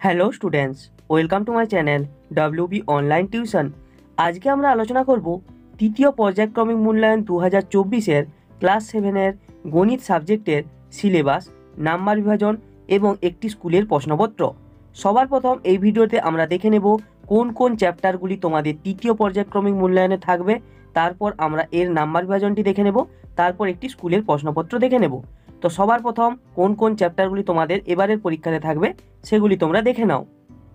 Hello students, welcome to my channel WB online tuition. আজকে আমরা আলোচনা করব তৃতীয় পর্যায়ক্রমিক মূল্যায়ন 2024-এর ক্লাস 7-এর গণিত সাবজেক্টের সিলেবাস, নাম্বার বিভাজন এবং একটি স্কুলের প্রশ্নপত্র। সবার প্রথম এই ভিডিওতে আমরা দেখে নেব কোন কোন চ্যাপ্টারগুলি তোমাদের তৃতীয় পর্যায়ক্রমিক মূল্যায়নে থাকবে। তারপর আমরা এর নাম্বার বিভাজনটি দেখে নেব, তারপর একটি স্কুলের প্রশ্নপত্র দেখে নেব। তো সবার প্রথম কোন কোন চ্যাপ্টারগুলি তোমাদের এবারের পরীক্ষাতে থাকবে সেগুলি তোমরা দেখে নাও।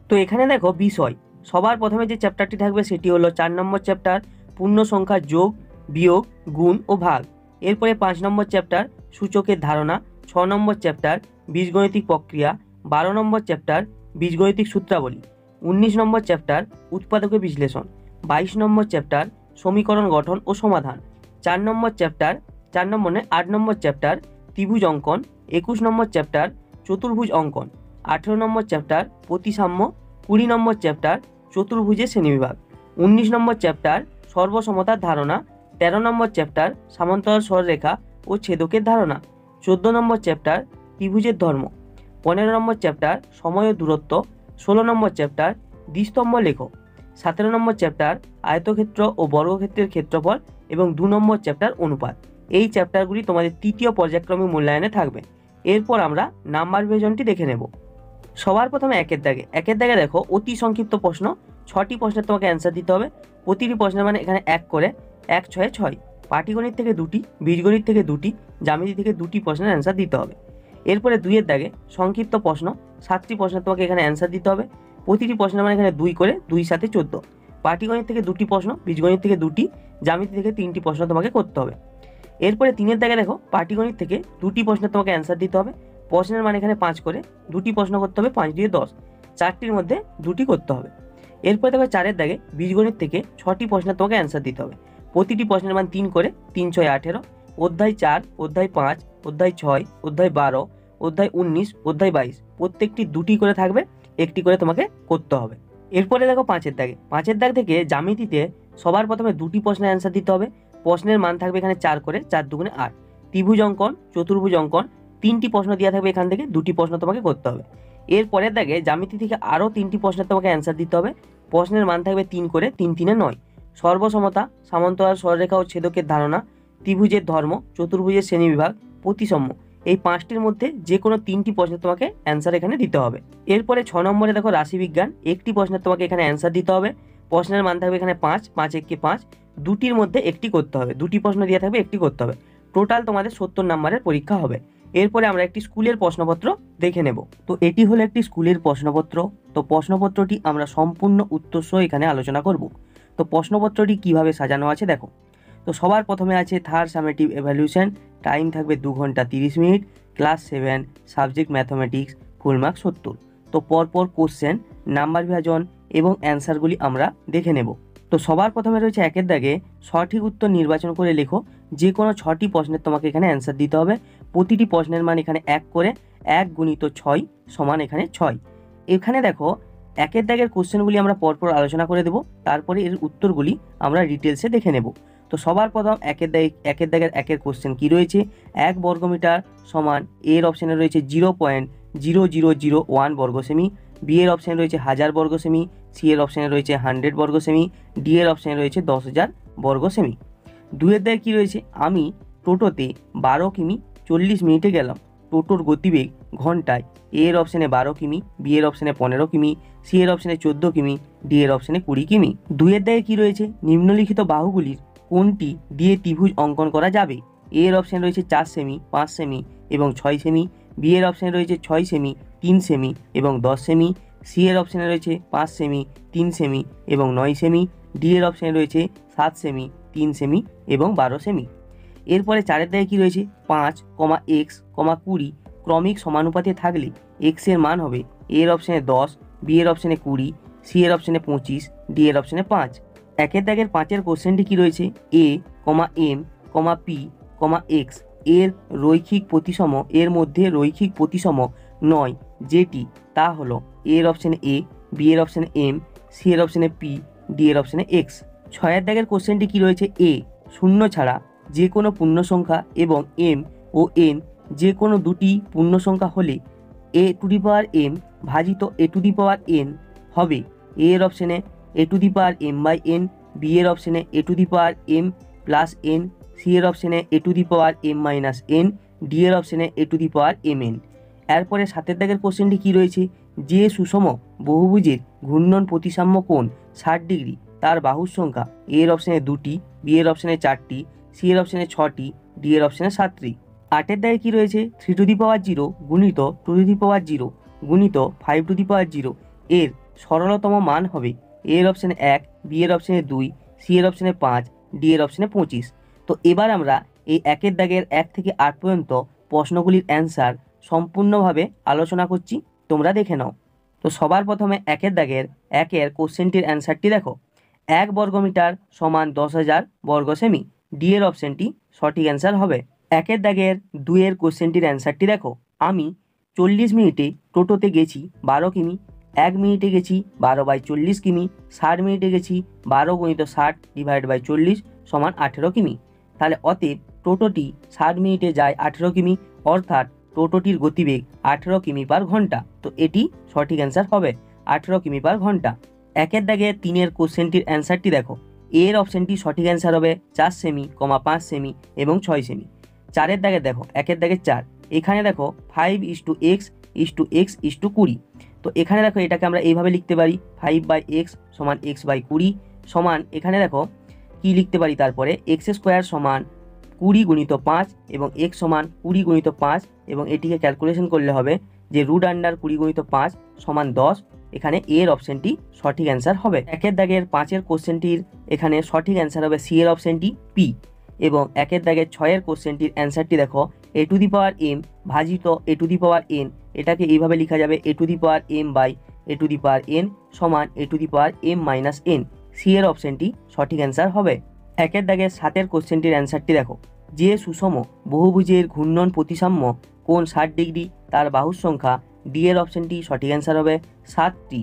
তো এখানে দেখো বিষয়, সবার প্রথমে যে চ্যাপ্টারটি থাকবে সেটি হলো 4 নম্বর চ্যাপ্টার পূর্ণ সংখ্যার যোগ, বিয়োগ, গুণ ও ভাগ। এরপরে 5 নম্বর চ্যাপ্টার সূচকের ধারণা, 6 নম্বর চ্যাপ্টার বীজগণিতিক প্রক্রিয়া, 12 নম্বর চ্যাপ্টার বীজগণিতিক সূত্রাবলী, 19 নম্বর চ্যাপ্টার উৎপাদকের বিশ্লেষণ, 22 নম্বর চ্যাপ্টার সমীকরণ গঠন ও সমাধান, 4 নম্বর চ্যাপ্টার 8 নম্বর চ্যাপ্টার ত্রিভুজ অঙ্কন, 21 নম্বর চ্যাপ্টার চতুর্ভুজ অঙ্কন, 18 নম্বর চ্যাপ্টার প্রতিসাম্য, 20 নম্বর চ্যাপ্টার চতুর্ভুজের শ্রেণীবিভাগ, 19 নম্বর চ্যাপ্টার সর্বসমতার ধারণা, 13 নম্বর চ্যাপ্টার সমান্তরাল সরলরেখা ও ছেদকের ধারণা, 14 নম্বর চ্যাপ্টার ত্রিভুজের ধর্ম, 15 নম্বর চ্যাপ্টার সময় ও দূরত্ব, 16 নম্বর চ্যাপ্টার দ্বিস্তম্ভ লেখ, 17 নম্বর চ্যাপ্টার আয়তক্ষেত্র ও বর্গক্ষেত্রের ক্ষেত্রফল এবং 2 নম্বর চ্যাপ্টার অনুপাত। এই চ্যাপ্টারগুলি তোমাদের তৃতীয় পর্যায়ক্রমিক মূল্যায়নে থাকবে। এরপর আমরা নাম্বার বিভাজনটি দেখে নেব। সবার প্রথমে একের দাগে দেখো অতি সংক্ষিপ্ত প্রশ্ন, 6টি প্রশ্নের তোমাকে অ্যান্সার দিতে হবে। প্রতিটি প্রশ্নের মানে এখানে 1 করে, 1 6 6। পাটিগণিত থেকে 2টি, বীজগণিত থেকে 2টি, জ্যামিতি থেকে 2টি প্রশ্নের অ্যান্সার দিতে হবে। এরপরে 2 দাগে সংক্ষিপ্ত প্রশ্ন, 7টি প্রশ্নের তোমাকে এখানে অ্যান্সার দিতে হবে। প্রতিটি প্রশ্নের মানে এখানে 2 করে, 2 7 14। পাটিগণিত থেকে 2টি প্রশ্ন, বীজগণিত থেকে 2টি, জ্যামিতি থেকে 3টি প্রশ্ন তোমাকে করতে হবে। এরপরে 3 দাগে দেখো পাটিগণিত থেকে 2টি প্রশ্নের তোমাকে অ্যান্সার দিতে হবে। প্রশ্নের মানে এখানে 5 করে, 2টি প্রশ্ন করতে হবে, 5 দিয়ে 10, 4টির মধ্যে 2টি করতে হবে। এরপরে দেখো 4 দাগে বীজগণিত থেকে 6টি প্রশ্নের তোমাকে অ্যান্সার দিতে হবে। প্রতিটি প্রশ্নের মান 3 করে, 3 6 18। অধ্যায় 4, অধ্যায় 5, অধ্যায় 6, অধ্যায় 12, অধ্যায় 19, অধ্যায় 22 প্রত্যেকটি 2টি করে থাকবে, একটি করে তোমাকে করতে হবে। এরপরে দেখো 5 দাগ থেকে জ্যামিতিতে সবার প্রথমে 2টি প্রশ্নের অ্যান্সার দিতে হবে। প্রশ্নের মান থাকবে এখানে 4 করে, 4 2 8। ত্রিভুজ অঙ্কন, চতুর্ভুজ অঙ্কন 3টি প্রশ্ন দেওয়া থাকবে, এখান থেকে 2টি প্রশ্ন তোমাকে করতে হবে। এরপরের দাগে জ্যামিতি থেকে আরও 3টি প্রশ্নের তোমাকে অ্যান্সার দিতে হবে। প্রশ্নের মান থাকবে 3 করে, 3 3 9। সর্বসমতা, সমান্তরাল সরলরেখা ও ছেদকের ধারণা, ত্রিভুজের ধর্ম, চতুর্ভুজের শ্রেণীবিভাগ, প্রতিসাম্য, এই 5টির মধ্যে যে কোনো 3টি প্রশ্নের তোমাকে অ্যান্সার এখানে দিতে হবে। এরপরে 6 নম্বরে দেখো রাশিবিজ্ঞান, একটি প্রশ্নের তোমাকে এখানে অ্যান্সার দিতে হবে। প্রশ্নের মান থাকবে এখানে 5 5 1 5, 2টির মধ্যে একটি করতে হবে, 2টি প্রশ্ন দেওয়া থাকবে, একটি করতে হবে। টোটাল তোমাদের 70 নম্বরের পরীক্ষা হবে। এরপরে আমরা একটি স্কুলের প্রশ্নপত্র দেখে নেব। তো এটি হলো একটি স্কুলের প্রশ্নপত্র। তো প্রশ্নপত্রটি আমরা সম্পূর্ণ উত্তর সহ এখানে আলোচনা করব। তো প্রশ্নপত্রটি কিভাবে সাজানো আছে দেখো। তো সবার প্রথমে আছে থার্ড সামেটিভ এভ্যালুয়েশন, টাইম থাকবে 2 ঘন্টা 30 minute, class 7, subject mathematics, full mark 70। তো পরপর কোশ্চেন, নাম্বার বিভাজন এবং অ্যান্সারগুলি আমরা দেখে নেব। তো সবার প্রথমে রয়েছে 1 দাগে সঠিক উত্তর নির্বাচন করে লেখো। যে কোনো 6টি প্রশ্নের তোমাকে এখানে অ্যান্সার দিতে হবে। প্রতিটি প্রশ্নের মান এখানে 1 করে, 1 গুণিত 6 সমান এখানে 6। এখানে দেখো 1 দাগের কোশ্চেনগুলি আমরা পরপর আলোচনা করে দেব, তারপরে এর উত্তরগুলি আমরা ডিটেলসে দেখে নেব। তো সবার প্রথম 1 দাগের 1 কোশ্চেন কি রয়েছে, 1 বর্গমিটার সমান, এর অপশানে রয়েছে 0.0001 বর্গ সেমি, বি এর অপশানে রয়েছে 1000 বর্গ সেমি, সি এর অপশানে রয়েছে 100 বর্গ সেমি, ডি এর অপশানে রয়েছে 10,000 বর্গ সেমি। 2 দাগে কি রয়েছে, আমি টোটোতে 12 কিমি 40 মিনিটে গেলাম, টোটোর গতিবেগ ঘন্টায়, এ এর অপশানে 12 কিমি, বি এর অপশানে 15 কিমি, সি এর অপশানে 14 কিমি, ডি এর অপশানে 20 কিমি। 2 দাগে কি রয়েছে, নিম্নলিখিত বাহুগুলির কোনটি দিয়ে ত্রিভুজ অঙ্কন করা যাবে, এ এর অপশানে রয়েছে 4 সেমি, 5 সেমি এবং 6 সেমি, বি এর অপশানে রয়েছে 6 সেমি, 3 সেমি এবং 10 সেমি, সি এর অপশানে রয়েছে 5 সেমি, 3 সেমি এবং 9 সেমি, ডি এর অপশানে রয়েছে 7 সেমি, 3 সেমি এবং 12 সেমি। এরপরে 4 দাগে কি রয়েছে, 5, x, 20 ক্রমিক সমানুপাতে থাকলে x এর মান হবে, এ এর অপশানে 10, বি এর অপশানে 20, সি এর অপশানে 25, ডি এর অপশানে 5। 1 দাগের 5 কোশ্চেনটি কি রয়েছে, a, m, p, x এর রৈখিক প্রতিসম, এর মধ্যে রৈখিক প্রতিসম নয় যেটি, তা হলো এ এর অপশানে a, বি এর অপশানে m, সি এর অপশানে p, ডি এর অপশানে x। 6 দাগের কোশ্চেনটি কি রয়েছে, a, শূন্য ছাড়া যে কোনো পূর্ণ সংখ্যা এবং m ও n যে কোনো দুটি পূর্ণ সংখ্যা হলে a two the power m ভাজিত এ টু দি পাওয়ার এন হবে এ এর অপশানে A to the power M by N, B এর অপশানে A to the power M plus N, C এর অপশানে A to the power M minus N, D এর অপশানে A to the power M N. এরপরে 7 দাগের কোশ্চেনটি কী রয়েছে, যে সুষম বহুভুজের ঘূর্ণন প্রতিসাম্য কোণ 60 ডিগ্রি তার বাহুর সংখ্যা এ এর অপশানে 2টি, বি এর অপশানে 4টি, সি এর অপশানে 6টি, ডি এর অপশানে 7টি। 8 দাগে কী রয়েছে, 3 টু দি পাওয়ার 0 গুণিত 2 টু দি পাওয়ার 0 গুণিত 5 টু দি পাওয়ার 0 এর সরলতম মান হবে এ এর অপশানে 1, বি এর অপশানে 2, সি এর অপশানে 5, ডি এর অপশানে 25। তো এবার আমরা এই 1 দাগের 1 থেকে 8 পর্যন্ত প্রশ্নগুলির অ্যান্সার সম্পূর্ণভাবে আলোচনা করছি, তোমরা দেখে নাও। তো সবার প্রথমে 1 দাগের 1 কোশ্চেনটির অ্যান্সারটি দেখো, 1 বর্গমিটার সমান 10,000 বর্গ সেমি, ডি এর অপশানটি সঠিক অ্যান্সার হবে। 1 দাগের 2 কোশ্চেনটির অ্যান্সারটি দেখো, আমি 40 মিনিটে টোটোতে গেছি 12 কিমি, 1 মিনিটে গেছি 12/40 কিমি, 60 মিনিটে গেছি 12 × 60 / 40 সমান 18 কিমি। তাহলে অতএব টোটোটি 60 মিনিটে যায় 18 কিমি, অর্থাৎ টোটোটির গতিবেগ 18 কিমি পার ঘন্টা। তো এটি সঠিক অ্যান্সার হবে 18 কিমি পার ঘন্টা। 1 দাগে 3 কোশ্চেনটির অ্যান্সারটি দেখো, এর অপশানটি সঠিক অ্যান্সার হবে 4 সেমি, 5 সেমি এবং 6 সেমি। 4 দাগে দেখো, 1 দাগে 4, এখানে দেখো 5:x 20। তো এখানে দেখো এটাকে আমরা এইভাবে লিখতে পারি 5/x সমান x/20 সমান, এখানে দেখো কি লিখতে পারি, তারপরে x² সমান 20 × 5 এবং x সমান 20 × 5 এবং এটিকে ক্যালকুলেশন করলে হবে যে √20 × 5 সমান 10। এখানে এর অপশানটি সঠিক অ্যান্সার হবে। 1 দাগের 5 কোশ্চেনটির এখানে সঠিক অ্যান্সার হবে সি এর অপশানটি পি। এবং 1 দাগের 6 কোশ্চেনটির অ্যান্সারটি দেখো, এ টু দি পাওয়ার এম ভাজিত এ টু দি পাওয়ার এন, এটাকে এইভাবে লেখা যাবে A to the power M by A to the power N সমান A to the power M minus N, C এর অপশানটি সঠিক অ্যান্সার হবে। 1 দাগের 7 কোশ্চেনটির অ্যান্সারটি দেখো, যে সুষম বহুভুজের ঘূর্ণন প্রতিসাম্য কোণ 60 ডিগ্রি তার বাহুর সংখ্যা, ডি এর অপশানটি সঠিক অ্যান্সার হবে 7টি।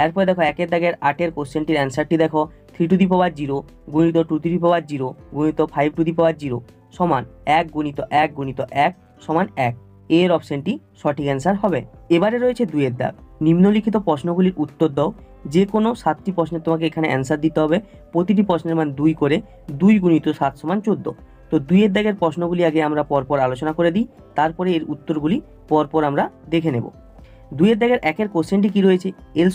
এরপরে দেখো 1 দাগের 8 কোশ্চেনটির অ্যান্সারটি দেখো, 3 টু দি পাওয়ার 0 গুণিত 2 টু দি পাওয়ার 0 গুণিত 5 টু দি পাওয়ার 0 সমান 1 × 1 × 1 সমান 1, এর অপশানটি সঠিক অ্যান্সার হবে। এবারে রয়েছে 2 দাগ, নিম্নলিখিত প্রশ্নগুলির উত্তর দাও। যে কোনো 7টি প্রশ্নের তোমাকে এখানে অ্যান্সার দিতে হবে, প্রতিটি প্রশ্নের মান 2 করে, 2 × 7 সমান 14। তো 2 দাগের প্রশ্নগুলি আগে আমরা পরপর আলোচনা করে দিই, তারপরে এর উত্তরগুলি পরপর আমরা দেখে নেব। 2 দাগের 1 কোশ্চেনটি কী রয়েছে, l²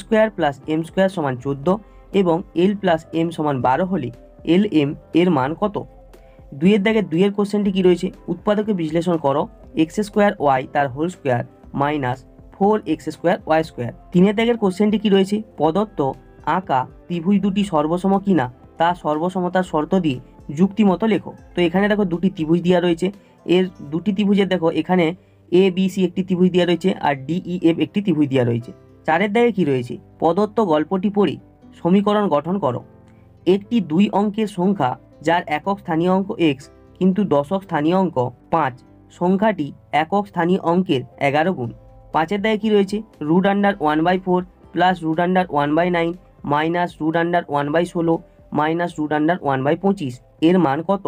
+ m² সমান 14 এবং l + m সমান 12 হলে lm এর মান কত? 2 দাগের 2 কোশ্চেনটি কী রয়েছে, উৎপাদকে বিশ্লেষণ করো, x² তার whole square minus 4x² y²। 3 দাগের কোশ্চেনটি কী রয়েছে, প্রদত্ত আঁকা ত্রিভুজ দুটি সর্বসম কিনা তা সর্বসমতার শর্ত দিয়ে যুক্তি মতো লেখো। তো এখানে দেখো 2টি ত্রিভুজ দেওয়া রয়েছে, এর 2টি ত্রিভুজের দেখো এখানে ABC একটি ত্রিভুজ দেওয়া রয়েছে আর DEF একটি ত্রিভুজ দেওয়া রয়েছে। 4 দাগে কী রয়েছে, প্রদত্ত গল্পটি পড়ে সমীকরণ গঠন করো। একটি 2 অঙ্কের সংখ্যা যার একক স্থানীয় অঙ্ক x কিন্তু দশক স্থানীয় অঙ্ক 5, সংখ্যাটি একক স্থানীয় অঙ্কের 11 গুণ। 5 দাগে কী রয়েছে, √1/4 প্লাস √1/9 মাইনাস √1/16 মাইনাস √1/25 এর মান কত?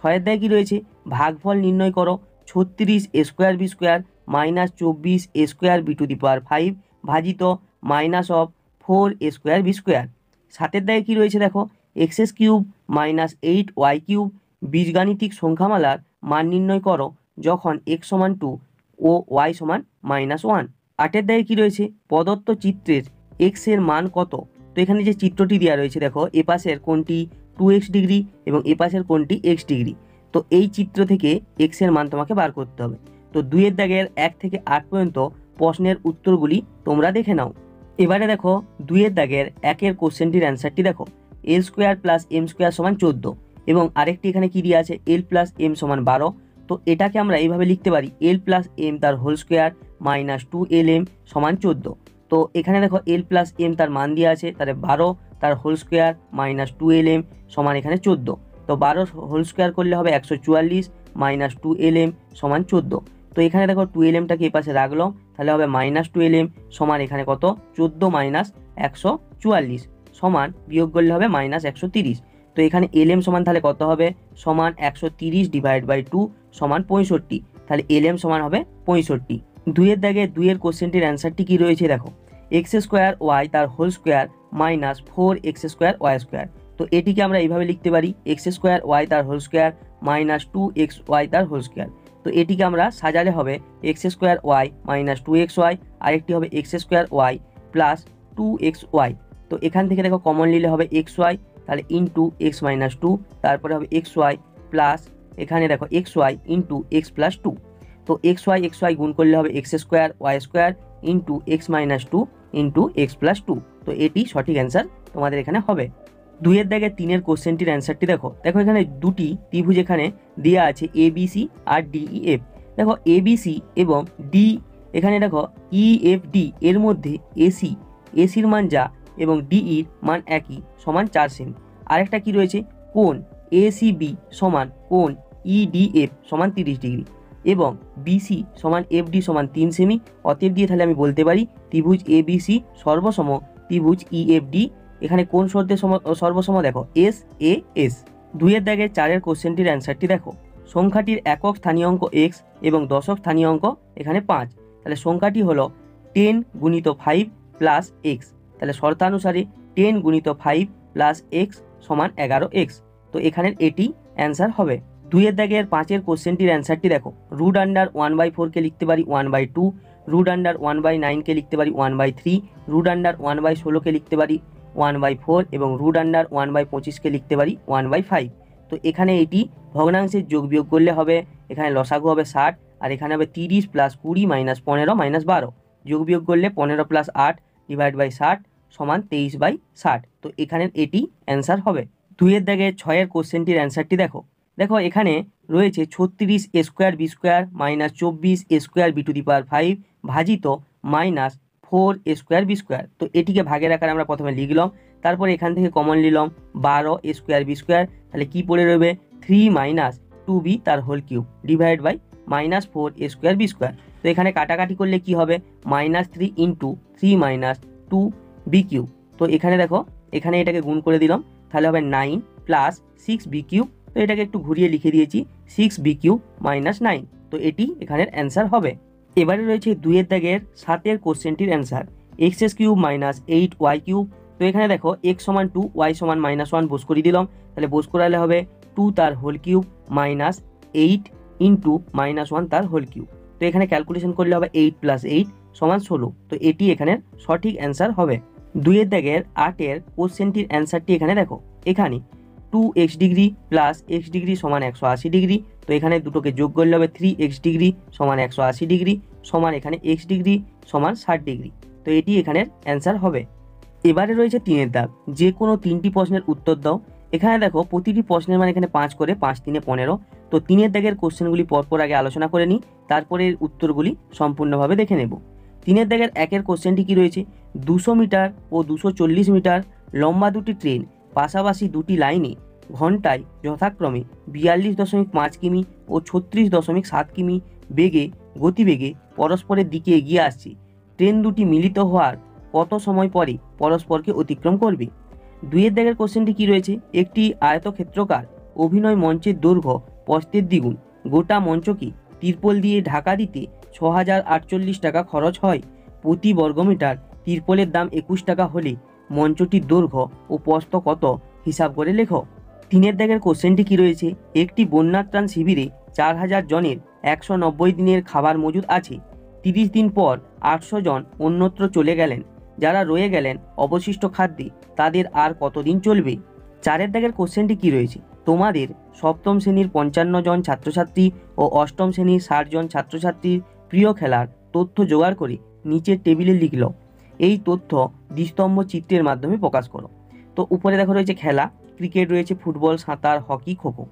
6 দাগে কী রয়েছে, ভাগফল নির্ণয় করো, 36a² মাইনাস 24a² b⁵ ভাজিত -4a² b²। 7 দাগে কী রয়েছে দেখো, x³ মাইনাস 8y³ বীজগাণিতিক সংখ্যামালার মান নির্ণয় করো যখন x সমান 2 ও y সমান -1। 8 দাগে কী রয়েছে, প্রদত্ত চিত্রের x এর মান কত? তো এখানে যে চিত্রটি দেওয়া রয়েছে দেখো, এ পাশের কোণটি 2x ডিগ্রি এবং এ পাশের কোণটি x ডিগ্রি। তো এই চিত্র থেকে x এর মান তোমাকে বার করতে হবে। তো 2 দাগের 1 থেকে 8 পর্যন্ত প্রশ্নের উত্তরগুলি তোমরা দেখে নাও। এবারে দেখো 2 দাগের 1 কোশ্চেনটির অ্যান্সারটি দেখো, l² + m² সমান 14 এবং আরেকটি এখানে কি দিয়ে আছে l + m সমান 12। তো এটাকে আমরা এইভাবে লিখতে পারি l + m তার হোল স্কোয়ার মাইনাস 2lm সমান 14। তো এখানে দেখো l + m তার মান দিয়ে আছে, তাহলে 12 তার হোল স্কোয়ার মাইনাস 2lm সমান এখানে 14। তো 12 হোল স্কোয়ার করলে হবে 144 মাইনাস 2lm সমান 14। তো এখানে দেখো 2lmটাকে এই পাশে রাখলাম, তাহলে হবে -2lm সমান এখানে কত 14 মাইনাস 144 সমান বিয়োগ করলে হবে -130। তো এখানে lm সমান তাহলে কত হবে, সমান 130 / 2 সমান 65। তাহলে lm সমান হবে 65। দুইয়ের দাগে দুইয়ের কোশ্চেনটির অ্যান্সারটি কী রয়েছে দেখো, এক্স স্কোয়ার ওয়াই তার whole square minus 4x square Y square. তো এটিকে আমরা এইভাবে লিখতে পারি, এক্স স্কোয়ার ওয়াই তার whole square minus 2x Y তার হোল স্কোয়ার। তো এটিকে আমরা সাজালে হবে X square Y minus 2x Y, আরেকটি হবে X square Y plus 2x Y. তো এখান থেকে দেখো কমন নিলে হবে এক্স ওয়াই, তাহলে ইন্টু এক্স মাইনাস 2, তারপরে হবে এক্স ওয়াই প্লাস এখানে দেখো X Y into X plus 2। তো এক্স ওয়াই গুণ করলে হবে X square Y square into X minus 2 into X plus 2। তো এটি সঠিক অ্যান্সার তোমাদের এখানে হবে। দুইয়ের দাগে তিনের কোশ্চেনটির অ্যান্সারটি দেখো, দেখো এখানে দুটি ত্রিভুজ এখানে দেওয়া আছে এবিসি আর ডিইএফ। দেখো এবিসি এবং ডি, এখানে দেখো ইএফডি এর মধ্যে এসির মান যা এবং ডিইর মান একই সমান 4 সেমি। আরেকটা কি রয়েছে, কোণ এসিবি সমান কোণ ইডিএফ সমান 30 ডিগ্রি এবং বিসি সমান এফডি সমান 3 সেমি। অতএব দিয়ে তাহলে আমি বলতে পারি ত্রিভুজ এবিসি সর্বসম ত্রিভুজ ইএফডি। এখানে কোন শর্তে সর্বসম দেখো এস এ এস। দুইয়ের দাগের চারের কোশ্চেনটির অ্যান্সারটি দেখো, সংখ্যাটির একক স্থানীয় অঙ্ক এক্স এবং দশক স্থানীয় অঙ্ক এখানে 5। তাহলে সংখ্যাটি হলো 10 গুণিত 5 প্লাস এক্স। তাহলে শর্তানুসারে 10 গুণিত 5 প্লাস এক্স সমান 11x। তো এখানের এটি অ্যান্সার হবে। দুইয়ের দাগের পাঁচের কোশ্চেনটির অ্যান্সারটি দেখো, রুট আন্ডার 1/4কে লিখতে পারি 1/2, রুট আন্ডার 1/9কে লিখতে পারি 1/3, রুট আন্ডার 1/16কে লিখতে পারি 1/4 এবং রুট আন্ডার 1/25কে লিখতে পারি 1/5। তো এখানে এটি ভগ্নাংশের যোগ বিয়োগ করলে হবে, এখানে লসাগু হবে 60 আর এখানে হবে 30 প্লাস 20 মাইনাস 15 মাইনাস 12। যোগ বিয়োগ করলে 15 প্লাস 8 ডিভাইড বাই 60 সমান 23/60। তো এখানের এটি অ্যান্সার হবে। দুইয়ের দাগে ছয়ের কোশ্চেনটির অ্যান্সারটি দেখো, দেখো এখানে রয়েছে 36 a square B square minus 24 a square B to the power 5 ভাজিত minus 4 a square B square. তো এটিকে ভাগের আকারে আমরা প্রথমে লিখলাম, তারপর এখান থেকে কমন নিলাম 12 a স্কোয়ার বি স্কোয়ার। তাহলে কি পড়ে রইবে 3 মাইনাস 2b তার whole cube divide by minus 4 a square B square. তো এখানে কাটাকাটি করলে কি হবে minus 3 into 3 minus 2b cube. তো এখানে দেখো এখানে এটাকে গুণ করে দিলাম, তাহলে হবে 9 প্লাস 6b কিউব। তো এটাকে একটু ঘুরিয়ে লিখে দিয়েছি 6b কিউব মাইনাস 9। তো এটি এখানের অ্যান্সার হবে। এবারে রয়েছে দুইয়ের দাগের 7এর কোশ্চেনটির answer, X cube minus 8y cube. তো এখানে দেখো এক্স সমান 2 ওয়াই সমান -1 বোস করে দিলাম, তাহলে বোস করালে হবে 2 তার হোল কিউব মাইনাস 8 ইন্টু -1 তার হোল কিউব। তো এখানে ক্যালকুলেশন করলে হবে 8 প্লাস 8 সমান 16। তো এটি এখানের সঠিক অ্যান্সার হবে। দুইয়ের দাগের 8এর কোশ্চেনটির অ্যান্সারটি এখানে দেখো, এখানে 2x degree plus x degree সমান 180 ডিগ্রি। তো এখানে দুটোকে যোগ করলে হবে 3x ডিগ্রি সমান 180 ডিগ্রি সমান এখানে x ডিগ্রি সমান 60 ডিগ্রি। তো এটি এখানের অ্যান্সার হবে। এবারে রয়েছে 3-এর দাগ, যে কোনো 3টি প্রশ্নের উত্তর দাও। এখানে দেখো প্রতিটি প্রশ্নের মানে এখানে 5 করে, 5 3 15। তো 3-এর দাগের কোশ্চেনগুলি পরপর আগে আলোচনা করে নিই, তারপরে এর উত্তরগুলি সম্পূর্ণভাবে দেখে নেব। 3-এর দাগের 1-এর কোশ্চেনটি কি রয়েছে, 200 মিটার ও 240 মিটার লম্বা দুটি ট্রেন পাশাপাশি দুটি লাইনে ঘন্টায় যথাক্রমে 42.5 কিমি ও 36.7 কিমি গতিবেগে পরস্পরের দিকে এগিয়ে আসছে। ট্রেন দুটি মিলিত হওয়ার কত সময় পরে পরস্পরকে অতিক্রম করবে। দুইয়ের দাগের কোশ্চেনটি কি রয়েছে, একটি আয়তক্ষেত্রকার অভিনয় মঞ্চের দৈর্ঘ্য প্রস্থের দ্বিগুণ, গোটা মঞ্চকে তিরপল দিয়ে ঢাকা দিতে 6048 টাকা খরচ হয়। প্রতি বর্গমিটার তিরপলের দাম 21 টাকা হলে মঞ্চটির দৈর্ঘ্য ও প্রস্থ কত হিসাব করে লেখো। 3-এর দাগের কোশ্চেনটি কি রয়েছে, একটি বন্যাত্রাণ শিবিরে 4000 জনের 190 দিনের খাবার মজুদ আছে। 30 দিন পর 800 জন অন্যত্র চলে গেলেন। যারা রয়ে গেলেন অবশিষ্ট খাদ্যে তাদের আর কতদিন চলবে। 4-এর দাগের কোশ্চেনটি কি রয়েছে, তোমাদের সপ্তম শ্রেণীর 55 জন ছাত্রছাত্রী ও অষ্টম শ্রেণীর 60 জন ছাত্রছাত্রীর প্রিয় খেলার তথ্য জোগাড় করে নিচের টেবিলে লিখল। এই তথ্য দ্বিস্তম্ভ চিত্রের মাধ্যমে প্রকাশ করো। তো উপরে দেখো রয়েছে খেলা, ক্রিকেট রয়েছে, ফুটবল, সাঁতার, হকি, খোখো।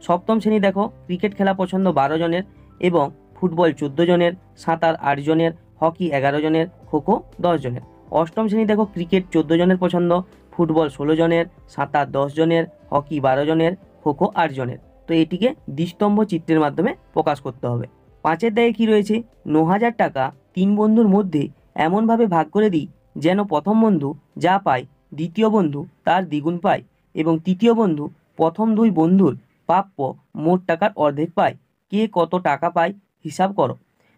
সপ্তম শ্রেণী দেখো ক্রিকেট খেলা পছন্দ 12 জনের এবং ফুটবল 14 জনের, সাঁতার 8 জনের, হকি 11 জনের, খোখো 10 জনের। অষ্টম শ্রেণী দেখো ক্রিকেট 14 জনের পছন্দ, ফুটবল 16 জনের, সাঁতার 10 জনের, হকি 12 জনের, খোখো 8 জনের। তো এটিকে দ্বিস্তম্ভ চিত্রের মাধ্যমে প্রকাশ করতে হবে। 5-এর দাগে কি রয়েছে, 9000 টাকা 3 বন্ধুর মধ্যে এমনভাবে ভাগ করে দিই যেন প্রথম বন্ধু যা পায় দ্বিতীয় বন্ধু তার দ্বিগুণ পায় এবং তৃতীয় বন্ধু প্রথম 2 বন্ধুর প্রাপ্য মোট টাকার অর্ধেক পায়। কে কত টাকা পায় হিসাব করো।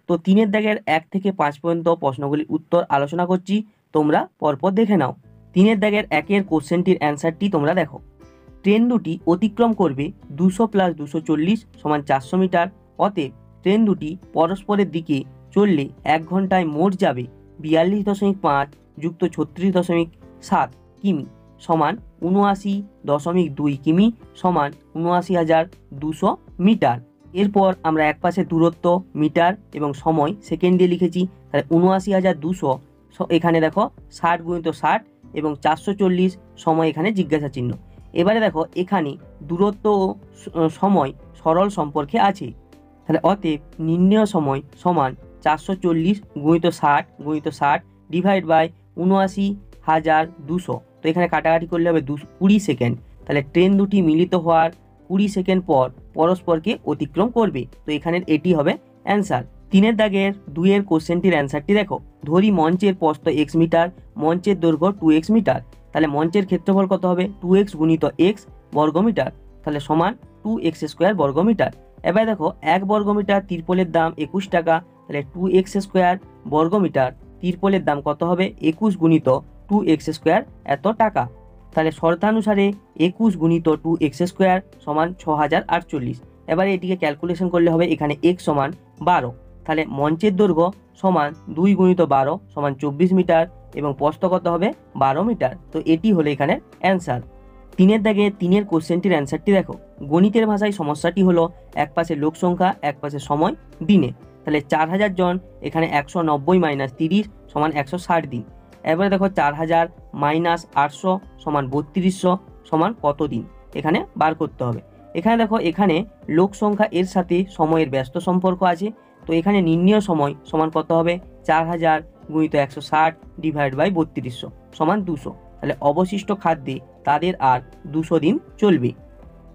তো 3-এর দাগের 1 থেকে 5 পর্যন্ত প্রশ্নগুলির উত্তর আলোচনা করছি, তোমরা পরপর দেখে নাও। 3-এর দাগের 1-এর কোশ্চেনটির অ্যান্সারটি তোমরা দেখো। ট্রেন দুটি অতিক্রম করবে 200 + 240 = 400 মিটার। অতএব ট্রেন দুটি পরস্পরের দিকে চললে 1 ঘন্টায় মোট যাবে 42.5 যুক্ত 36.7 কিমি সমান 79.2 কিমি সমান 79,200 মিটার। এরপর আমরা এক পাশে দূরত্ব মিটার এবং সময় সেকেন্ড দিয়ে লিখেছি, তাহলে 79,200 এখানে দেখো 60 × 60 এবং 440 সময় এখানে জিজ্ঞাসা চিহ্ন। এবারে দেখো এখানে দূরত্ব ও সময় সরল সম্পর্কে আছে, তাহলে অতএব নির্ণেয় সময় সমান 440 × 60 × 60 ডিভাইড বাই 79,200। তো এখানে কাটাকাটি করলে হবে 20 সেকেন্ড। তাহলে ট্রেন দুটি মিলিত হওয়ার 20 সেকেন্ড পর পরস্পরকে অতিক্রম করবে। তো এখানের এটি হবে অ্যান্সার। 3-এর দাগের 2-এর কোশ্চেনটির অ্যান্সারটি দেখো। ধরি মঞ্চের প্রস্থ x মিটার, মঞ্চের দৈর্ঘ্য 2x মিটার। তাহলে মঞ্চের ক্ষেত্রফল কত হবে 2x × x বর্গমিটার, তাহলে সমান 2x² বর্গমিটার। এবার দেখো 1 বর্গমিটার তিরপলের দাম 21 টাকা, তাহলে 2x² বর্গমিটার তিরপলের দাম কত হবে 21 × 2x² এত টাকা। তাহলে শর্তানুসারে 21 × 2x² সমান 6048। এবারে এটিকে ক্যালকুলেশন করলে হবে, এখানে x সমান 12, তাহলে মঞ্চের দৈর্ঘ্য সমান 2 × 12 সমান 24 মিটার এবং প্রস্থ কত হবে 12 মিটার। তো এটি হলো এখানের অ্যান্সার। 3-এর দাগে 3-এর কোশ্চেনটির অ্যান্সারটি দেখো। গণিতের ভাষায় সমস্যাটি হলো এক পাশে লোক সংখ্যা, এক পাশে সময় দিনে। তাহলে 4000 জন, এখানে 190 - 30 সমান 160 দিন। এবারে দেখো 4000 - 800 সমান 3200 সমান কত দিন, এখানে বার করতে হবে। এখানে দেখো এখানে লোক সংখ্যা এর সাথে সময়ের ব্যস্ত সম্পর্ক আছে। তো এখানে নির্ণেয় সময় সমান কত হবে 4000 × 160 ডিভাইড বাই 3200 সমান 200। তাহলে অবশিষ্ট খাদ্যে তাদের আর 200 দিন চলবে।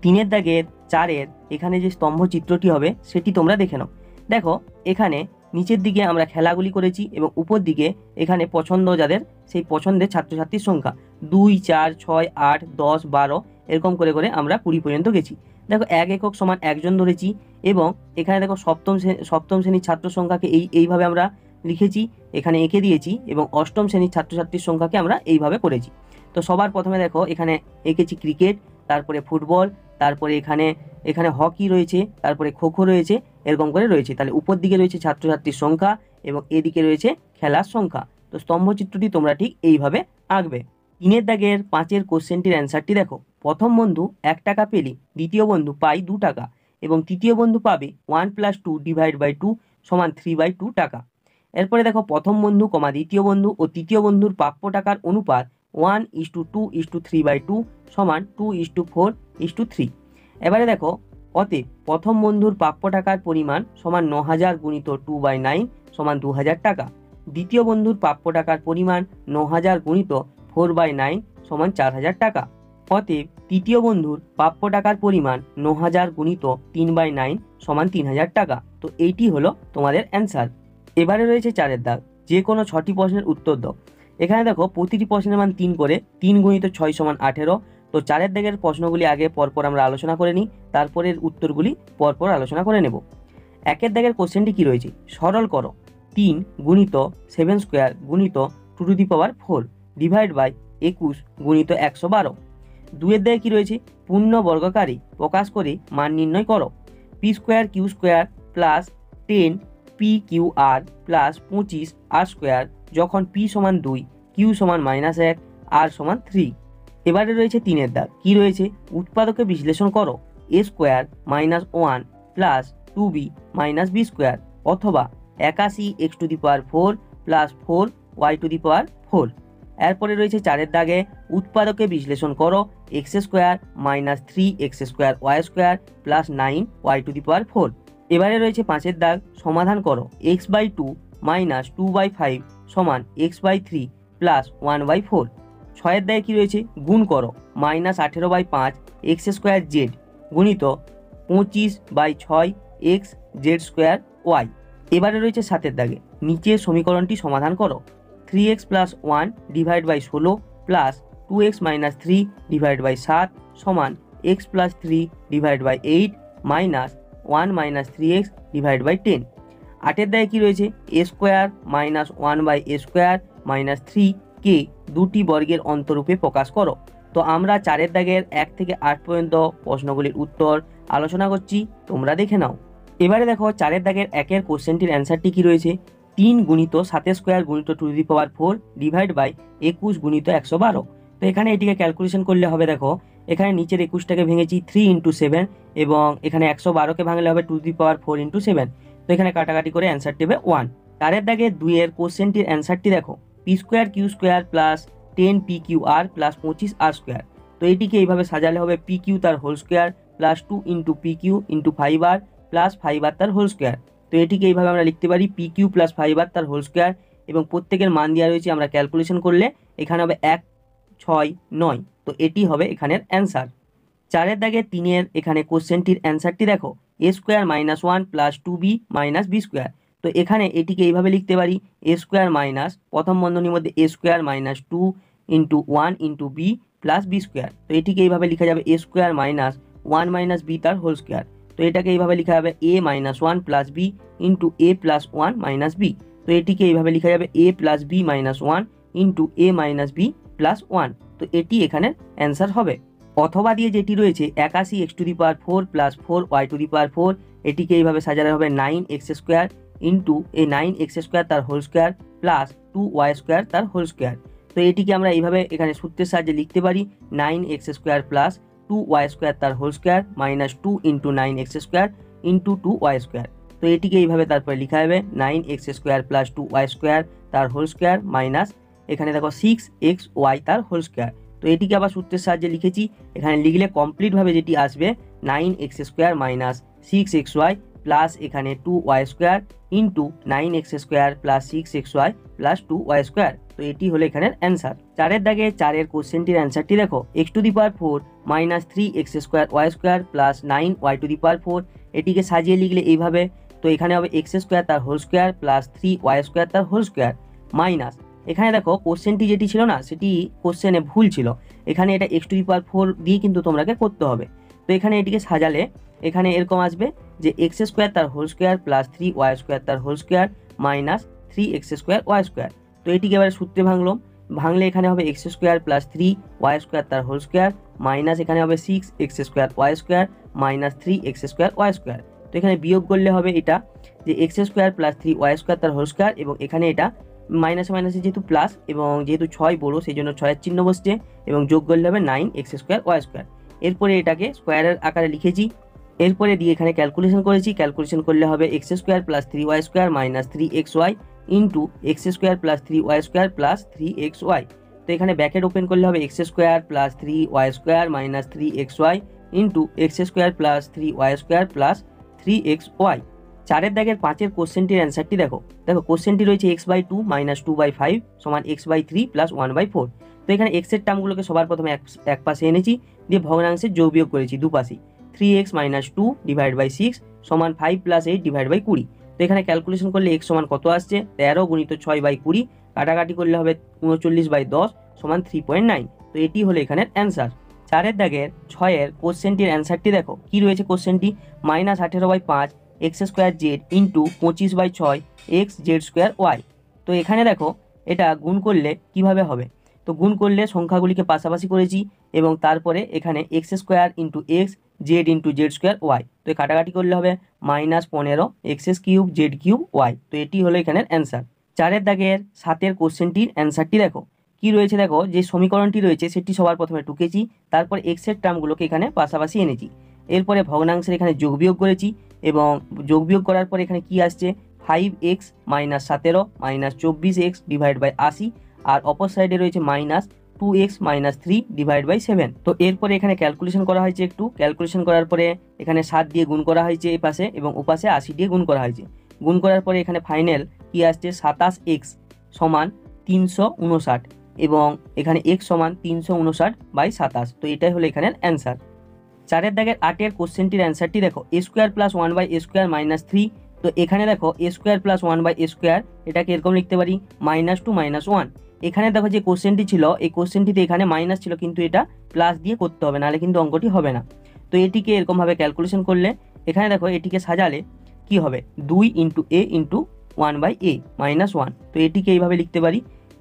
3-এর দাগের 4-এর এখানে যে স্তম্ভ চিত্রটি হবে সেটি তোমরা দেখে নাও। দেখো এখানে নিচের দিকে আমরা খেলাগুলি করেছি এবং উপর দিকে এখানে পছন্দ যাদের সেই পছন্দের ছাত্রছাত্রীর সংখ্যা 2, 4, 6, 8, 10, 12 এরকম করে করে আমরা 20 পর্যন্ত গেছি। দেখো 1 একক সমান 1 জন ধরেছি এবং এখানে দেখো সপ্তম শ্রেণীর ছাত্র সংখ্যাকে এইভাবে আমরা লিখেছি, এখানে এঁকে দিয়েছি এবং অষ্টম শ্রেণীর ছাত্রছাত্রীর সংখ্যাকে আমরা এইভাবে করেছি। তো সবার প্রথমে দেখো এখানে এঁকেছি ক্রিকেট, তারপরে ফুটবল, তারপরে এখানে হকি রয়েছে, তারপরে খোখো রয়েছে, এরকম করে রয়েছে। তাহলে উপর দিকে রয়েছে ছাত্রছাত্রীর সংখ্যা এবং এদিকে রয়েছে খেলার সংখ্যা। তো স্তম্ভচিত্রটি তোমরা ঠিক এইভাবে আঁকবে। 3-এর দাগের 5-এর কোশ্চেনটির অ্যান্সারটি দেখো। প্রথম বন্ধু 1 টাকা পেলে দ্বিতীয় বন্ধু পায় 2 টাকা এবং তৃতীয় বন্ধু পাবে 1 + 2 ডিভাইড বাই 2 সমান 3/2 টাকা। এরপরে দেখো প্রথম বন্ধু দ্বিতীয় বন্ধু ও তৃতীয় বন্ধুর প্রাপ্য টাকার অনুপাত 1:2:3/2 সমান 2:4:3। এবারে দেখো অতএব প্রথম বন্ধুর প্রাপ্য টাকার পরিমাণ সমান 9000 × 2/9 সমান 2000 টাকা। দ্বিতীয় বন্ধুর প্রাপ্য টাকার পরিমাণ 9000 × 4/9 সমান 4000 টাকা। অতএব তৃতীয় বন্ধুর প্রাপ্য টাকার পরিমাণ 9000 × 3/9 সমান 3000 টাকা। তো এইটি হলো তোমাদের অ্যান্সার। এবারে রয়েছে 4-এর দাগ। যে কোনো 6টি প্রশ্নের উত্তর দাও। এখানে দেখো প্রতিটি প্রশ্নের মান 3 করে, 3 × 6 সমান 18। তো 4-এর দাগের প্রশ্নগুলি আগে পরপর আমরা আলোচনা করে নিই, তারপরের উত্তরগুলি পরপর আলোচনা করে নেব। 1-এর দাগের কোশ্চেনটি কি রয়েছে, সরল করো 3 × 7² × 2⁴ ডিভাইড বাই 21 × 112। 2-এর দাগে কি রয়েছে, পূর্ণ বর্গাকারে প্রকাশ করে মান নির্ণয় করো। p²q² plus 10 pqr plus 25 r² যখন p সমান 2, q সমান -1, r সমান 3। এবারে রয়েছে 3-এর দাগ। কি রয়েছে, উৎপাদকে বিশ্লেষণ করো a² - 1 প্লাস 2b - b² অথবা 81x⁴ প্লাস 4y⁴। এরপরে রয়েছে 4-এর দাগে উৎপাদকে বিশ্লেষণ করো x² - 3x²y² প্লাস 9y⁴। এবারে রয়েছে 5-এর দাগ, সমাধান করো x/2 - 2/5 সমান x/3 প্লাস 1/4। 6-এর দাগে কি রয়েছে, গুণ করো -18/5 x² z গুণিত 25/6 x z²y। এবারে রয়েছে 7-এর দাগে, নিচের সমীকরণটি সমাধান করো 3x + 1 divide by 16 plus 2x - 3 divide by 7 সমান x + 3 divide by 8 minus 1 - 3x divide by 10। 8 দাগে কি রয়েছে, A square minus 1/a² minus 3কে দুটি বর্গের অন্তরূপে প্রকাশ করো। তো আমরা 4 দাগের 1 থেকে 8 পর্যন্ত প্রশ্নগুলির উত্তর আলোচনা করছি, তোমরা দেখে নাও। এবারে দেখো 4 দাগের 1-এর কোশ্চেনটির অ্যান্সারটি কি রয়েছে, 3 গুণিত 7 স্কোয়ার গুণিত 2^4 ডিভাইড বাই 21 গুণিত 112। তো এখানে এটিকে ক্যালকুলেশন করলে হবে, দেখো এখানে নিচের 21টাকে ভেঙেছি 3 × 7 এবং এখানে 112কে ভাঙলে হবে 2^4 × 7। তো এখানে কাটাকাটি করে অ্যান্সারটি হবে 1। 4 দাগের 2-এর কোশ্চেনটির অ্যান্সারটি দেখো, p²q² plus 10pqr plus 25r²। তো এটিকে এইভাবে সাজালে হবে pq তার whole square plus 2 × pq × 5r plus 5r তার হোল স্কোয়ার। তো এটিকে এইভাবে আমরা লিখতে পারি pq প্লাস 5r তার হোল স্কোয়ার, এবং প্রত্যেকের মান দেওয়া রয়েছে, আমরা ক্যালকুলেশন করলে এখানে হবে 1, 6, 9। তো এটি হবে এখানের অ্যান্সার। 4 দাগের 3-এর এখানে কোশ্চেনটির অ্যান্সারটি দেখো, a² - 1 plus 2b minus b²। তো এখানে এটিকে এইভাবে লিখতে পারি a² মাইনাস প্রথম বন্ধনীর মধ্যে a² - 2 × 1 × b প্লাস b²। তো এটিকে এইভাবে লেখা যাবে a² মাইনাস 1 - b তার হোল স্কোয়ার। তো এটাকে এইভাবে লেখা যাবে a - 1 plus b × a plus 1 minus b। তো এটিকে এইভাবে লেখা যাবে a plus b minus 1 × a minus b plus 1। তো এটি এখানের অ্যান্সার হবে। অথবা দিয়ে যেটি রয়েছে 81x⁴ প্লাস 4y⁴, এটিকে এইভাবে সাজানো হবে 9x² ইন্টু এই 9x² তার হোল স্কোয়ার প্লাস 2y² তার হোল স্কোয়ার। তো এটিকে আমরা এইভাবে এখানে সূত্রের সাহায্যে লিখতে পারি 9x² প্লাস 2y² তার whole square minus 2 × 9x² into 2y²। তো এটিকে এইভাবে তারপরে লেখা হবে 9x² প্লাস 2y² তার হোল স্কোয়ার মাইনাস এখানে দেখো 6xy তার হোল স্কোয়ার। তো এটিকে আবার সূত্রের সাহায্যে লিখেছি, এখানে লিখলে কমপ্লিটভাবে যেটি আসবে 9x² মাইনাস 6xy প্লাস এখানে 2y² into 9x² plus 6xy plus 2y²। তো এটি হলো এখানের অ্যান্সার। 4 দাগে 4-এর কোশ্চেনটির অ্যান্সারটি দেখো, x⁴ minus 3x² plus 9y⁴, এটিকে সাজিয়ে লিখলে এইভাবে। তো এখানে হবে x² তার হোল স্কোয়ার প্লাস 3y² তার হোল স্কোয়ার মাইনাস এখানে দেখো কোশ্চেনটি যেটি ছিল না, সেটি কোশ্চেনে ভুল ছিল, এখানে এটা x⁴ দিয়ে কিন্তু তোমাকে করতে হবে। তো এখানে এটিকে সাজালে এখানে এরকম আসবে যে x² তার হোল স্কোয়ার প্লাস 3y² তার হোল স্কোয়ার মাইনাস 3x²y²। তো এটিকে এবারে সূত্রে ভাঙলে এখানে হবে x² প্লাস 3y² তার হোল স্কোয়ার মাইনাস এখানে হবে 6x²y² মাইনাস 3x²y²। তো এখানে বিয়োগ করলে হবে এটা যে x² প্লাস 3y² তার হোল স্কোয়ার, এবং এখানে এটা মাইনাসে মাইনাসে যেহেতু প্লাস এবং যেহেতু 6 বড়ো সেই জন্য 6-এর চিহ্ন বসছে, এবং যোগ করলে হবে 9x²y²। এরপরে এটাকে স্কোয়ারের আকারে লিখেছি, এরপরে দিয়ে এখানে ক্যালকুলেশন করেছি, ক্যালকুলেশন করলে হবে x² plus 3y² minus 3xy into x² plus 3y² plus 3xy। তো এখানে ব্র্যাকেট ওপেন করলে হবে x² plus 3y² minus 3xy into x² plus 3y² plus 3xy। 4 দাগের 5-এর কোশ্চেনটির অ্যান্সারটি দেখো, কোশ্চেনটি রয়েছে x/2 মাইনাস 2/5 সমান x/3 প্লাস 1/4। তো এখানে x-এর টার্মগুলোকে সবার প্রথমে এক পাশে এনেছি, দিয়ে ভগ্নাংশের যোগ বিয়োগ করেছি দুপাশে। 3x - 2 ডিভাইড বাই 6 সমান 5 + 8 ডিভাইড বাই 20। তো এখানে ক্যালকুলেশন করলে x সমান কত আসছে, 13 গুণিত 6/20, কাটাকাটি করলে হবে 39/10 সমান 3.9। তো এটি হলো এখানের অ্যান্সার। 4 দাগের 6-এর কোশ্চেনটির অ্যান্সারটি দেখো, কি রয়েছে কোশ্চেনটি, -18/5 x² z into 25/6 x² y। তো এখানে দেখো এটা গুণ করলে কিভাবে হবে, তো গুণ করলে সংখ্যাগুলিকে পাশাপাশি করেছি এবং তারপরে এখানে x² into x z into z²y। তো কাটাকাটি করলে হবে -15 x³ z³ y। তো এটি হলো এখানের অ্যান্সার। 4 দাগের 7-এর কোশ্চেনটির অ্যান্সারটি দেখো, কি রয়েছে, দেখো যে সমীকরণটি রয়েছে সেটি সবার প্রথমে টুকেছি, তারপর x-এর টার্মগুলোকে এখানে পাশাপাশি এনেছি, এরপরে ভগ্নাংশের এখানে যোগ বিয়োগ করেছি, এবং যোগ বিয়োগ করার পর এখানে কি আসছে 5x - 17 - 24x ডিভাইড বাই 80, আর অপর সাইডে রয়েছে -2x - 3 ডিভাইড বাই 7। তো এরপরে এখানে ক্যালকুলেশন করা হয়েছে, একটু ক্যালকুলেশন করার পরে এখানে 7 দিয়ে গুণ করা হয়েছে এই পাশে, এবং ওপাশে 80 দিয়ে গুণ করা হয়েছে। গুণ করার পরে এখানে ফাইনাল কি আসছে 27x সমান 359, এবং এখানে x সমান 359/27। তো এটাই হলো এখানের অ্যান্সার। 4 দাগের 8-এর কোশ্চেনটির অ্যান্সারটি দেখো, a² প্লাস 1/a² মাইনাস 3। তো এখানে দেখো a² প্লাস 1/a², এটাকে এরকম লিখতে পারি -2 - 1। এখানে দেখো যে কোশ্চেনটি ছিল, এই কোশ্চেনটিতে এখানে মাইনাস ছিল, কিন্তু এটা প্লাস দিয়ে করতে হবে, নাহলে কিন্তু অঙ্কটি হবে না। তো এটিকে এরকমভাবে ক্যালকুলেশন করলে এখানে দেখো এটিকে সাজালে কি হবে 2 ইন্টু এ ইন্টু 1/a -1। তো এটিকে এইভাবে লিখতে পারি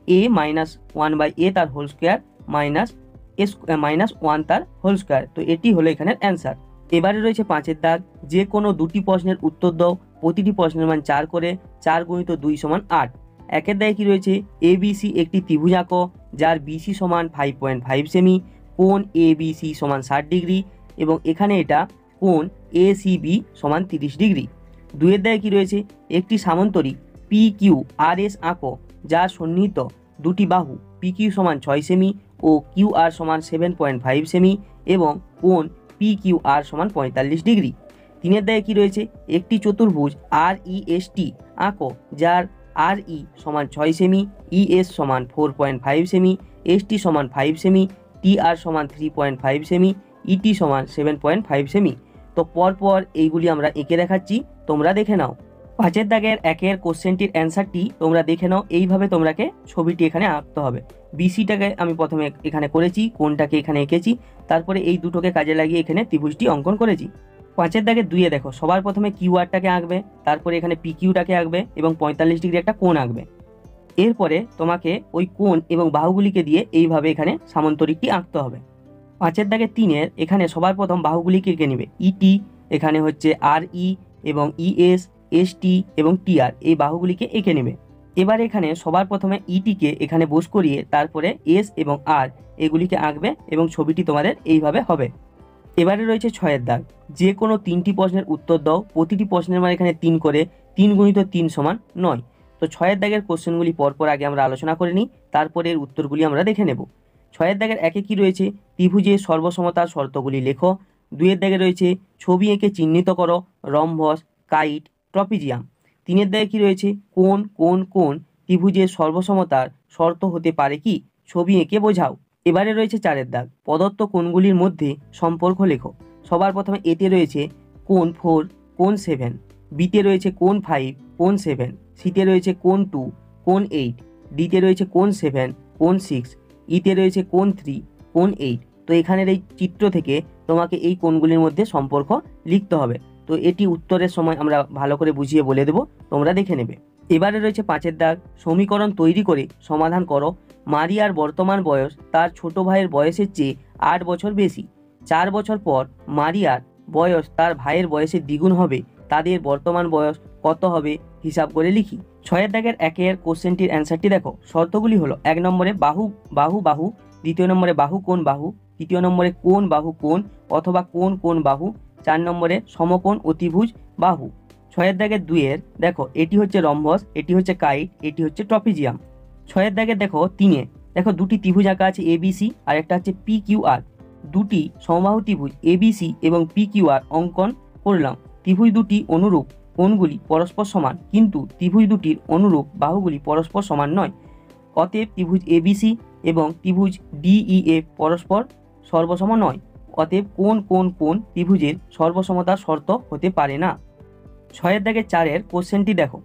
a -1/a তার হোল স্কোয়ার -1 তার হোল স্কোয়ার। তো এটি হলো এখানের অ্যান্সার। এবারে রয়েছে 5-এর দাগ, যে কোনো দুটি প্রশ্নের উত্তর দাও, প্রতিটি প্রশ্নের মান 4 করে, 4 × 2 = 8। 1-এর দাগে কি রয়েছে, ABC একটি ত্রিভুজ আঁকো যার BC সমান 5.5 সেমি, কোণ ABC সমান 60 ডিগ্রি এবং এখানে এটা কোণ ACB সমান 30 ডিগ্রি। 2-এর দাগে কি রয়েছে, একটি সামান্তরিক PQRS আঁকো যার সন্নিহিত দুটি বাহু PQ সমান 6 সেমি ও QR সমান 7.5 সেমি এবং কোণ PQR সমান 45 ডিগ্রি। 3-এর দাগে কি রয়েছে, একটি চতুর্ভুজ REST আঁকো যার RE সমান 6 সেমি, ES সমান 4.5 সেমি, ST সমান 5 সেমি, TR সমান 3.5 সেমি, ET সমান 7.5 সেমি। তো পরপর এইগুলি আমরা এঁকে দেখাচ্ছি, তোমরা দেখে নাও। 5-এর দাগের 1-এর কোশ্চেনটির অ্যান্সারটি তোমরা দেখে নাও। এইভাবে তোমরাকে ছবিটি এখানে আঁকতে হবে। BCটাকে আমি প্রথমে এখানে করেছি, কোণটাকে এখানে এঁকেছি, তারপরে এই দুটোকে কাজে লাগিয়ে এখানে ত্রিভুজটি অঙ্কন করেছি। 5-এর দাগের 2-এ দেখো, সবার প্রথমে কিউআরটাকে আঁকবে, তারপরে এখানে PQটাকে আঁকবে এবং 45 ডিগ্রি একটা কোণ আঁকবে। এরপরে তোমাকে ওই কোণ এবং বাহুগুলিকে দিয়ে এইভাবে এখানে সামান্তরিকটি আঁকতে হবে। 5-এর দাগের 3-এর এখানে সবার প্রথম বাহুগুলিকে এঁকে নেবে, ET, এখানে হচ্ছে RE এবং ES, ST এবং TR, এই বাহুগুলিকে এঁকে নেবে। এবার এখানে সবার প্রথমে ইটিকে এখানে বস করিয়ে তারপরে এস এবং আর এগুলিকে আঁকবে এবং ছবিটি তোমাদের এইভাবে হবে। এবারে রয়েছে 6-এর দাগ, যে কোনো 3টি প্রশ্নের উত্তর দাও, প্রতিটি প্রশ্নের মান এখানে 3 করে, 3 × 3 = 9। তো 6-এর দাগের কোশ্চেনগুলি পরপর আগে আমরা আলোচনা করে নিই, তারপরে এর উত্তরগুলি আমরা দেখে নেব। 6-এর দাগের 1-এ কি রয়েছে, ত্রিভুজের সর্বসমতার শর্তগুলি লেখো। 2-এর দাগে রয়েছে ছবি এঁকে চিহ্নিত করো, রম্বস, কাইট, ট্রপিজিয়াম। 3-এর দাগে কি রয়েছে, কোন কোন কোন ত্রিভুজের সর্বসমতার শর্ত হতে পারে কি, ছবি এঁকে বোঝাও। এবারে রয়েছে 4-এর দাগ, প্রদত্ত কোণগুলির মধ্যে সম্পর্ক লেখো। সবার প্রথমে এতে রয়েছে কোণ 4, কোণ 7, বিতে রয়েছে কোণ 5, কোণ 7, সিতে রয়েছে কোণ 2, কোণ 8, ডিতে রয়েছে কোণ 7, কোণ 6, ইতে রয়েছে কোণ 3, কোণ 8। তো এখানের এই চিত্র থেকে তোমাকে এই কোণগুলির মধ্যে সম্পর্ক লিখতে হবে। তো এটি উত্তরের সময় আমরা ভালো করে বুঝিয়ে বলে দেব, তোমরা দেখে নেবে। এবারে রয়েছে 5-এর দাগ, সমীকরণ তৈরি করে সমাধান করো। মারিয়ার বর্তমান বয়স তার ছোট ভাইয়ের বয়সের চেয়ে 8 বছর বেশি। 4 বছর পর মারিয়ার বয়স তার ভাইয়ের বয়সের দ্বিগুণ হবে, তাদের বর্তমান বয়স কত হবে হিসাব করে লিখি। 6-এর দাগের 1-এর কোশ্চেনটির অ্যান্সারটি দেখো। শর্তগুলি হলো, 1 নম্বরে বাহু বাহু বাহু, 2 নম্বরে বাহু কোণ বাহু, 3 নম্বরে কোণ বাহু কোণ অথবা কোণ কোণ বাহু, 4 নম্বরে সমকোণ অতিভুজ বাহু। 6-এর দাগের 2-এর দেখো, এটি হচ্ছে রম্বস, এটি হচ্ছে কাইট, এটি হচ্ছে ট্রপিজিয়াম। 6-এর দাগের দেখো 3-এ দেখো দুটি ত্রিভুজ আঁকা আছে ABC আর একটা হচ্ছে PQR। দুটি সমবাহু ত্রিভুজ ABC এবং PQR অঙ্কন করলাম। ত্রিভুজ দুটি অনুরূপ কোণগুলি পরস্পর সমান, কিন্তু ত্রিভুজ দুটির অনুরূপ বাহুগুলি পরস্পর সমান নয়। অতএব ত্রিভুজ ABC এবং ত্রিভুজ DEF পরস্পর সর্বসম নয়। অতএব কোণ কোণ কোণ ত্রিভুজের সর্বসমতার শর্ত হতে পারে না। 6-এর দাগের 4-এর কোশ্চেনটি দেখো।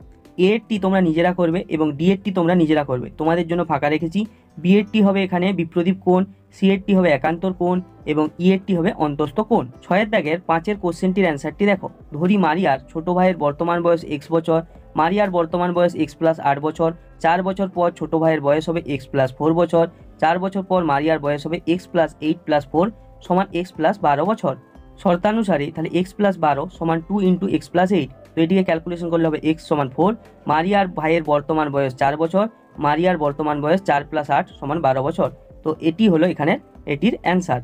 এরটি তোমরা নিজেরা করবে এবং ডিএরটি তোমরা নিজেরা করবে, তোমাদের জন্য ফাঁকা রেখেছি। বিএরটি হবে এখানে বিপ্রদীপ কোণ, সিএরটি হবে একান্তর কোণ এবং ইএরটি হবে অন্তস্থ কোণ। 6-এর দাগের 5-এর কোশ্চেনটির অ্যান্সারটি দেখো। ধরি মারিয়ার ছোট ভাইয়ের বর্তমান বয়স x বছর, মারিয়ার বর্তমান বয়স x + 8 বছর। 4 বছর পর ছোট ভাইয়ের বয়স হবে x + 4 বছর। 4 বছর পর মারিয়ার বয়স হবে x + 8 + 4 = x + 12 বছর। শর্তানুসারে তাহলে x + 12 = 2 × x + 8। তো এটিকে ক্যালকুলেশন করলে হবে x = 4। মারিয়ার ভাইয়ের বর্তমান বয়স 4 বছর, মারিয়ার বর্তমান বয়স 4 + 8 = 12 বছর। তো এটি হলো এখানে এটির অ্যান্সার।